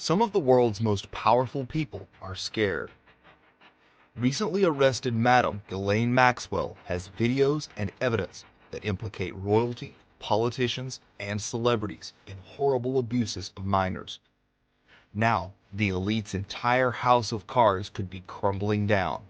Some of the world's most powerful people are scared. Recently arrested Madam Ghislaine Maxwell has videos and evidence that implicate royalty, politicians, and celebrities in horrible abuses of minors. Now, the elite's entire house of cards could be crumbling down,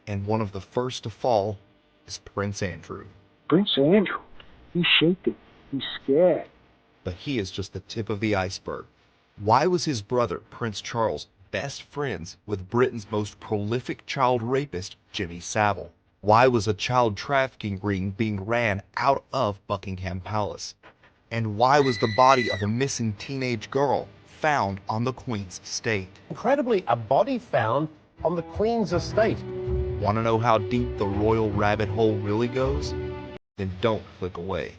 and one of the first to fall is Prince Andrew. Prince Andrew, he's shaking, he's scared. But he is just the tip of the iceberg. Why was his brother, Prince Charles, best friends with Britain's most prolific child rapist, Jimmy Savile? Why was a child trafficking ring being ran out of Buckingham Palace? And why was the body of a missing teenage girl found on the Queen's estate? Incredibly, a body found on the Queen's estate. Want to know how deep the royal rabbit hole really goes? Then don't click away.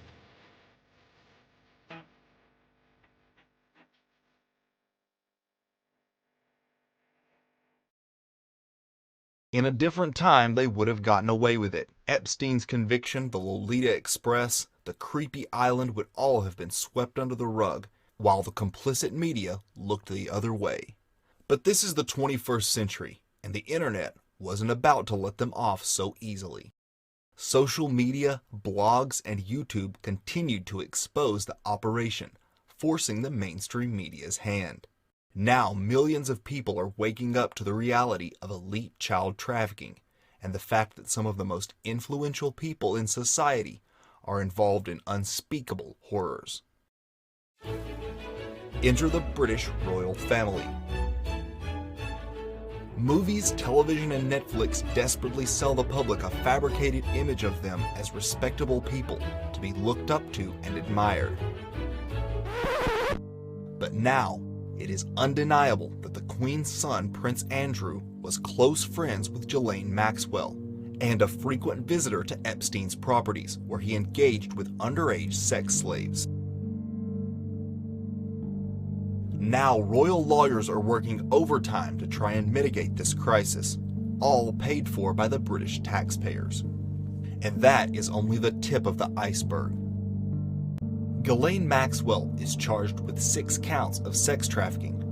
In a different time, they would have gotten away with it. Epstein's conviction, the Lolita Express, the creepy island would all have been swept under the rug, while the complicit media looked the other way. But this is the 21st century, and the internet wasn't about to let them off so easily. Social media, blogs, and YouTube continued to expose the operation, forcing the mainstream media's hand. Now millions of people are waking up to the reality of elite child trafficking and the fact that some of the most influential people in society are involved in unspeakable horrors. Enter the British royal family. Movies, television, and Netflix desperately sell the public a fabricated image of them as respectable people to be looked up to and admired. But now, it is undeniable that the Queen's son, Prince Andrew, was close friends with Ghislaine Maxwell and a frequent visitor to Epstein's properties, where he engaged with underage sex slaves. Now, royal lawyers are working overtime to try and mitigate this crisis, all paid for by the British taxpayers. And that is only the tip of the iceberg. Ghislaine Maxwell is charged with 6 counts of sex trafficking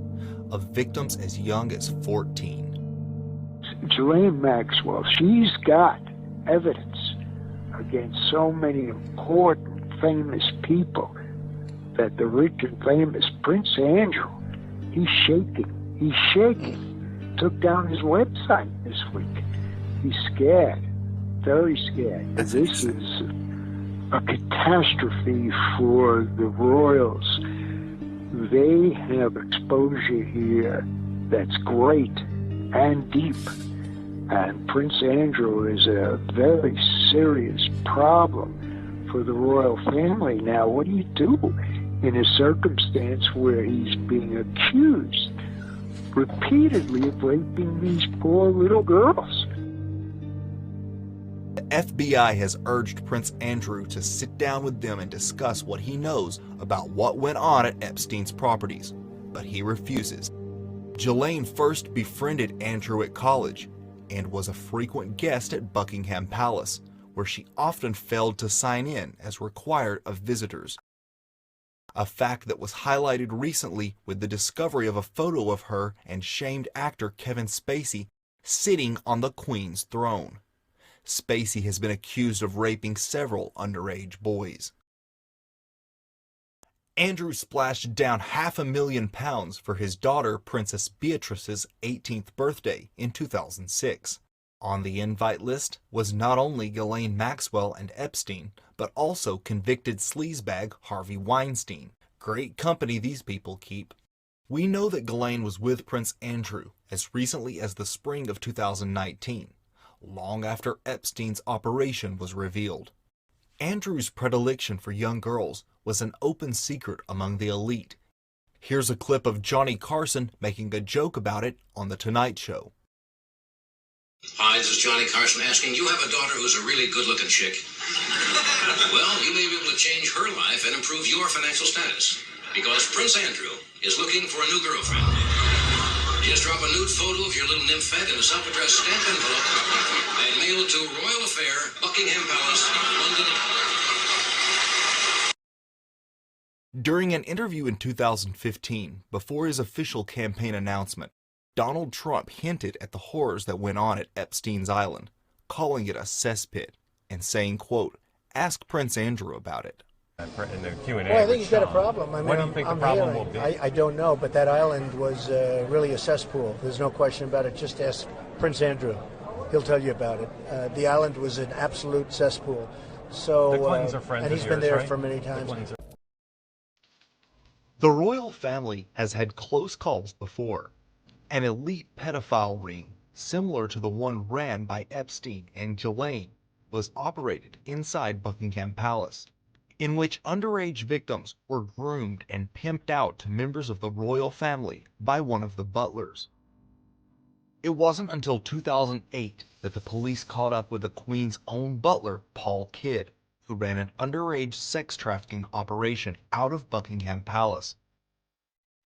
of victims as young as 14. Ghislaine Maxwell, she's got evidence against so many important, famous people that the rich and famous Prince Andrew, he's shaking. He's shaking. Took down his website this week. He's scared, very scared. This is a catastrophe for the royals. They have exposure here that's great and deep. And Prince Andrew is a very serious problem for the royal family. Now, what do you do in a circumstance where he's being accused repeatedly of raping these poor little girls? The FBI has urged Prince Andrew to sit down with them and discuss what he knows about what went on at Epstein's properties, but he refuses. Ghislaine first befriended Andrew at college and was a frequent guest at Buckingham Palace, where she often failed to sign in as required of visitors. A fact that was highlighted recently with the discovery of a photo of her and shamed actor Kevin Spacey sitting on the Queen's throne. Spacey has been accused of raping several underage boys. Andrew splashed down £500,000 for his daughter Princess Beatrice's 18th birthday in 2006. On the invite list was not only Ghislaine Maxwell and Epstein, but also convicted sleazebag Harvey Weinstein. Great company these people keep. We know that Ghislaine was with Prince Andrew as recently as the spring of 2019, long after Epstein's operation was revealed. Andrew's predilection for young girls was an open secret among the elite. Here's a clip of Johnny Carson making a joke about it on The Tonight Show. Hi, this is Johnny Carson asking, you have a daughter who's a really good-looking chick. Well, you may be able to change her life and improve your financial status, because Prince Andrew is looking for a new girlfriend. Just drop a nude photo of your little nymphette in a self-addressed stamp envelope and mail it to Royal Affair, Buckingham Palace, London. During an interview in 2015, before his official campaign announcement, Donald Trump hinted at the horrors that went on at Epstein's Island, calling it a cesspit, and saying, quote, "Ask Prince Andrew about it." In the Q&A, well, I think he's got a problem. I mean, what do you think the problem will be? I don't know, but that island was really a cesspool. There's no question about it. Just ask Prince Andrew. He'll tell you about it. The island was an absolute cesspool. So, the Clintons are friends and he's of been yours, there right? for many times. The royal family has had close calls before. An elite pedophile ring, similar to the one ran by Epstein and Ghislaine, was operated inside Buckingham Palace, in which underage victims were groomed and pimped out to members of the royal family by one of the butlers. It wasn't until 2008 that the police caught up with the Queen's own butler, Paul Kidd, who ran an underage sex trafficking operation out of Buckingham Palace.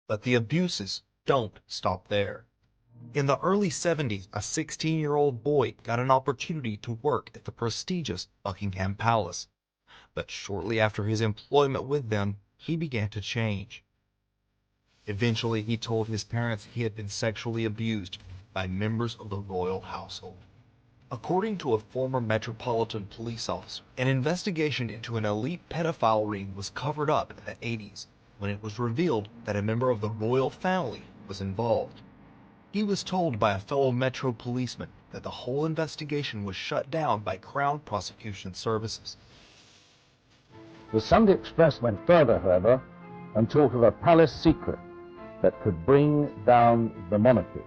But the abuses don't stop there. In the early 70s, a 16-year-old boy got an opportunity to work at the prestigious Buckingham Palace. But shortly after his employment with them, he began to change. Eventually, he told his parents he had been sexually abused by members of the royal household. According to a former Metropolitan Police officer, an investigation into an elite pedophile ring was covered up in the 80s when it was revealed that a member of the royal family was involved. He was told by a fellow Metro policeman that the whole investigation was shut down by Crown Prosecution Services. The Sunday Express went further, however, and talked of a palace secret that could bring down the monarchy.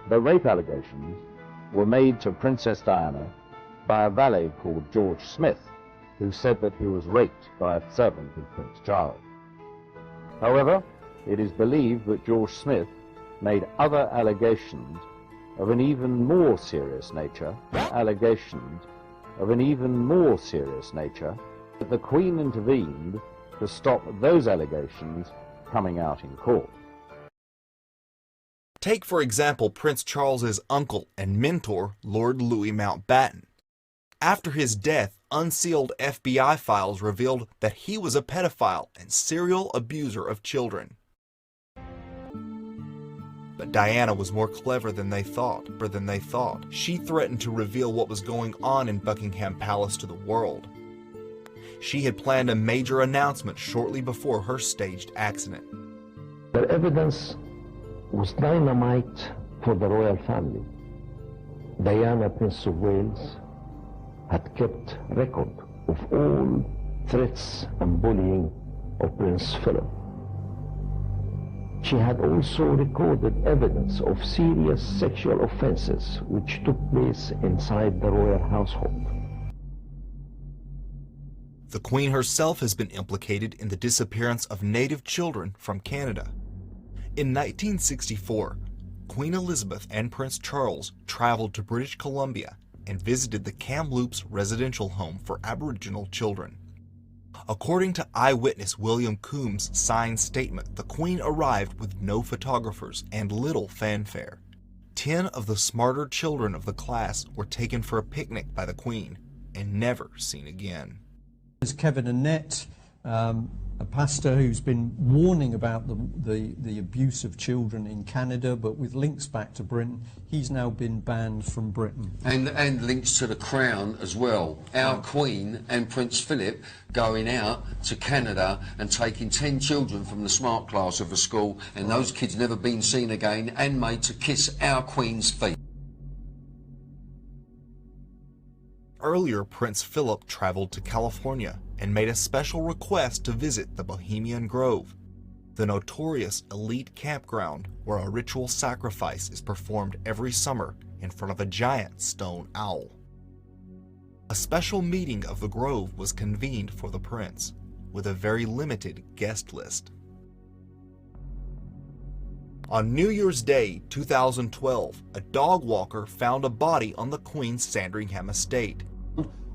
The rape allegations were made to Princess Diana by a valet called George Smith, who said that he was raped by a servant of Prince Charles. However, it is believed that George Smith made other allegations of an even more serious nature, that the Queen intervened to stop those allegations coming out in court. Take, for example, Prince Charles's uncle and mentor, Lord Louis Mountbatten. After his death, unsealed FBI files revealed that he was a pedophile and serial abuser of children. But Diana was more clever than they thought. She threatened to reveal what was going on in Buckingham Palace to the world. She had planned a major announcement shortly before her staged accident. The evidence was dynamite for the royal family. Diana, Prince of Wales, had kept record of all threats and bullying of Prince Philip. She had also recorded evidence of serious sexual offenses which took place inside the royal household. The Queen herself has been implicated in the disappearance of native children from Canada. In 1964, Queen Elizabeth and Prince Charles traveled to British Columbia and visited the Kamloops residential home for Aboriginal children. According to eyewitness William Coombs' signed statement, the Queen arrived with no photographers and little fanfare. 10 of the smarter children of the class were taken for a picnic by the Queen and never seen again. There's Kevin Annett, a pastor who's been warning about the abuse of children in Canada, but with links back to Britain. He's now been banned from Britain. And links to the Crown as well. Our Queen and Prince Philip going out to Canada and taking 10 children from the smart class of a school, and those kids never been seen again, and made to kiss our Queen's feet. Earlier, Prince Philip traveled to California and made a special request to visit the Bohemian Grove, the notorious elite campground where a ritual sacrifice is performed every summer in front of a giant stone owl. A special meeting of the Grove was convened for the prince, with a very limited guest list. On New Year's Day 2012, a dog walker found a body on the Queen's Sandringham estate.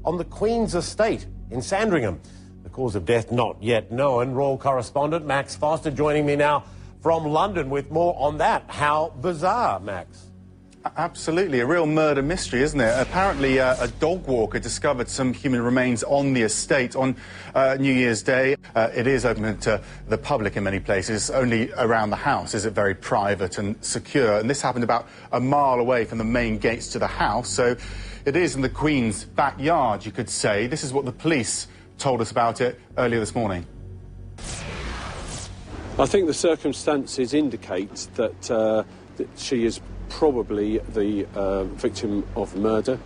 On the Queen's estate in Sandringham. The cause of death not yet known. Royal correspondent Max Foster joining me now from London with more on that. How bizarre, Max? Absolutely, a real murder mystery, isn't it? Apparently, a dog walker discovered some human remains on the estate on New Year's Day. It is open to the public in many places. Only around the house is it very private and secure. And this happened about a mile away from the main gates to the house. So it is in the Queen's backyard, you could say. This is what the police told us about it earlier this morning. I think the circumstances indicate that she is probably the victim of murder.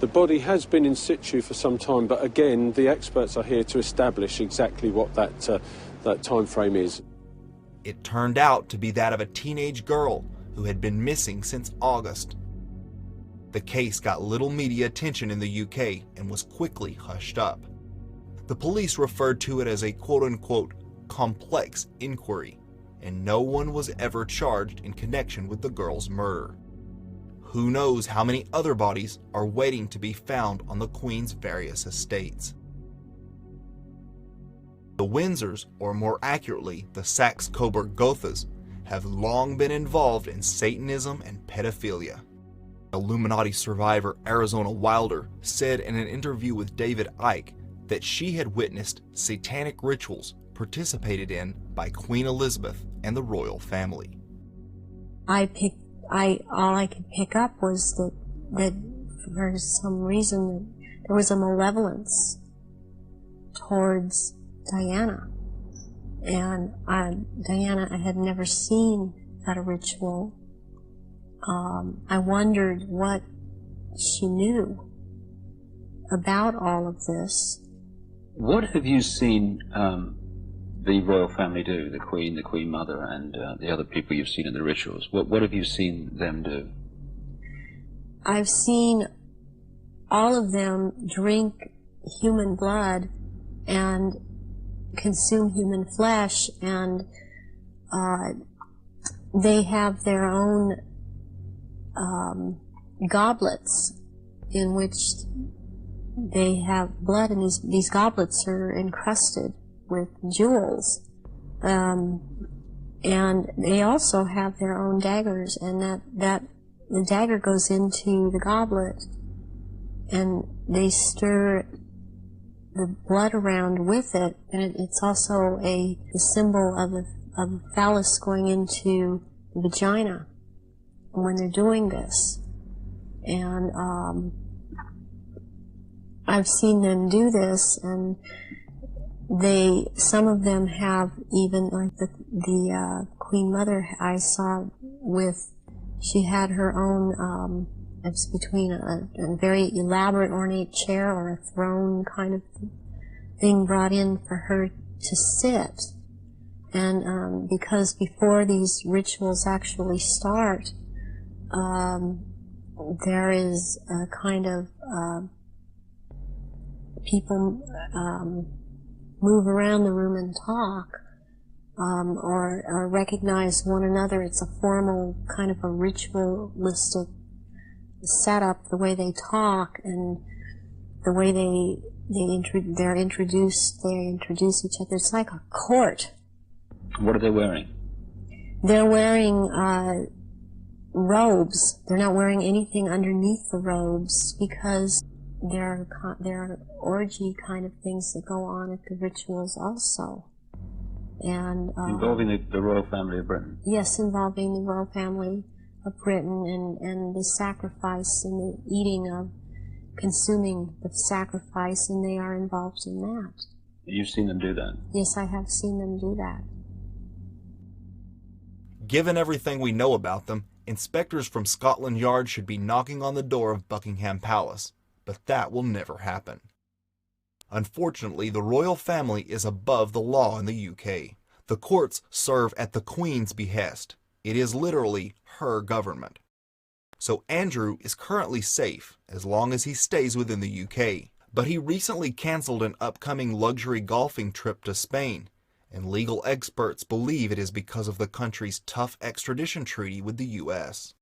The body has been in situ for some time, but again, the experts are here to establish exactly what that time frame is. It turned out to be that of a teenage girl who had been missing since August. The case got little media attention in the UK and was quickly hushed up. The police referred to it as a quote-unquote complex inquiry, and no one was ever charged in connection with the girl's murder. Who knows how many other bodies are waiting to be found on the Queen's various estates. The Windsors, or more accurately, the Saxe-Coburg-Gothas, have long been involved in Satanism and pedophilia. Illuminati survivor Arizona Wilder said in an interview with David Icke that she had witnessed satanic rituals participated in by Queen Elizabeth and the royal family. All I could pick up was that for some reason there was a malevolence towards Diana. And Diana, I had never seen at a ritual. I wondered what she knew about all of this. What have you seen the royal family do, the Queen Mother, and the other people you've seen in the rituals? What have you seen them do? I've seen all of them drink human blood and consume human flesh, and they have their own goblets in which they have blood, and these goblets are encrusted with jewels, and they also have their own daggers, and that the dagger goes into the goblet, and they stir the blood around with it, and it's also a symbol of a phallus going into the vagina when they're doing this. And I've seen them do this, and some of them have even, like the Queen Mother I saw she had her own, it's between a very elaborate ornate chair or a throne kind of thing brought in for her to sit. And because before these rituals actually start, there is a kind of people move around the room and talk, or recognize one another. It's a formal kind of a ritualistic setup, the way they talk and the way they introduce each other. It's like a court. What are they wearing? They're wearing robes. They're not wearing anything underneath the robes because there are orgy kind of things that go on at the rituals also. And involving the royal family of Britain? Yes, involving the royal family of Britain, and the sacrifice and the eating of, consuming the sacrifice, and they are involved in that. You've seen them do that? Yes, I have seen them do that. Given everything we know about them, inspectors from Scotland Yard should be knocking on the door of Buckingham Palace, but that will never happen. Unfortunately, the royal family is above the law in the UK. The courts serve at the Queen's behest. It is literally her government. So Andrew is currently safe as long as he stays within the UK, but he recently canceled an upcoming luxury golfing trip to Spain, and legal experts believe it is because of the country's tough extradition treaty with the US.